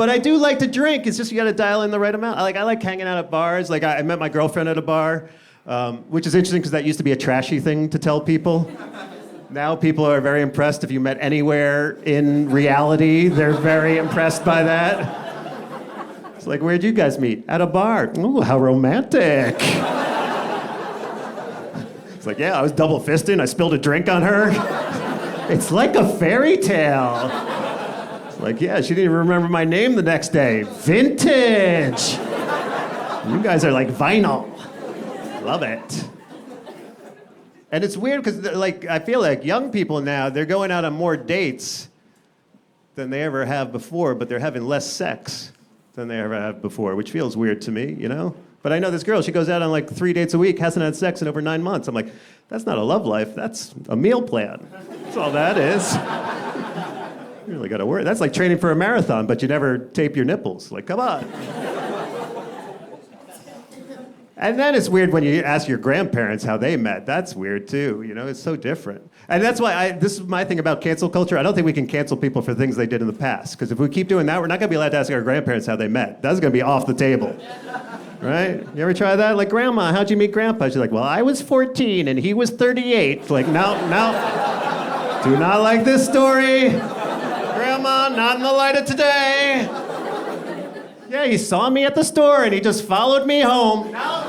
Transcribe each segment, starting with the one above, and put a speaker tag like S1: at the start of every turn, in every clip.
S1: But I do like to drink. It's just you got to dial in the right amount. I like hanging out at bars. Like I met my girlfriend at a bar, which is interesting because that used to be a trashy thing to tell people. Now people are very impressed if you met anywhere in reality. They're very impressed by that. It's like, where'd you guys meet? At a bar. Ooh, how romantic. It's like, yeah, I was double fisting. I spilled a drink on her. It's like a fairy tale. Like, yeah, she didn't even remember my name the next day. Vintage! You guys are like vinyl. Love it. And it's weird because, like, I feel like young people now, they're going out on more dates than they ever have before, but they're having less sex than they ever have before, which feels weird to me, you know? But I know this girl, she goes out on like 3 dates a week, hasn't had sex in over 9 months. I'm like, that's not a love life, that's a meal plan. That's all that is. You really gotta worry. That's like training for a marathon, but you never tape your nipples. Like, come on. And then it's weird when you ask your grandparents how they met. That's weird too, you know, it's so different. And that's why this is my thing about cancel culture. I don't think we can cancel people for things they did in the past. Because if we keep doing that, we're not gonna be allowed to ask our grandparents how they met. That's gonna be off the table. Right? You ever try that? Like, Grandma, how'd you meet Grandpa? She's like, well, I was 14 and he was 38. Like, no. Do not like this story. Grandma, not in the light of today. Yeah, he saw me at the store and he just followed me home. No.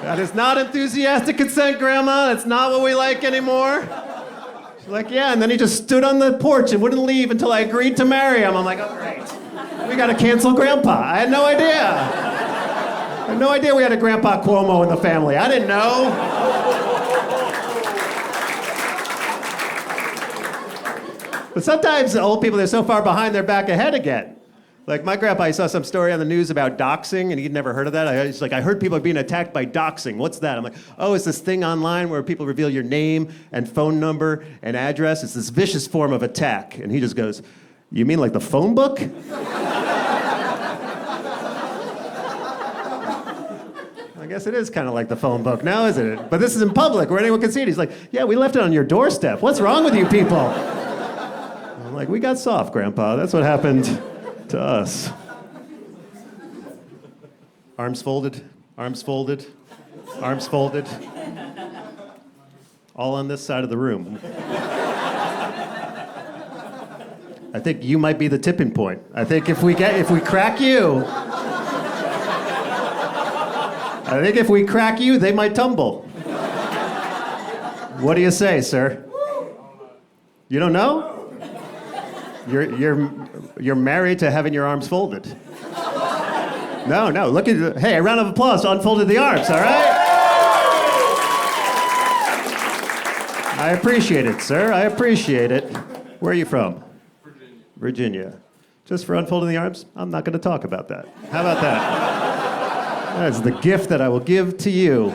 S1: That is not enthusiastic consent, Grandma. That's not what we like anymore. She's like, yeah, and then he just stood on the porch and wouldn't leave until I agreed to marry him. I'm like, oh, great. We gotta cancel Grandpa. I had no idea. I had no idea we had a Grandpa Cuomo in the family. I didn't know. But sometimes old people, they're so far behind, they're back ahead again. Like my grandpa, he saw some story on the news about doxing, and he'd never heard of that. He's like, I heard people are being attacked by doxing. What's that? I'm like, oh, it's this thing online where people reveal your name and phone number and address. It's this vicious form of attack. And he just goes, you mean like the phone book? I guess it is kind of like the phone book now, isn't it? But this is in public where anyone can see it. He's like, yeah, we left it on your doorstep. What's wrong with you people? I'm like, we got soft, Grandpa. That's what happened to us. Arms folded, arms folded, arms folded. All on this side of the room. I think you might be the tipping point. I think if we crack you, they might tumble. What do you say, sir? You don't know? You're married to having your arms folded. No, look at, hey, a round of applause to Unfolded the Arms, all right? I appreciate it, sir, I appreciate it. Where are you from? Virginia. Just for Unfolding the Arms? I'm not gonna talk about that. How about that? That's the gift that I will give to you.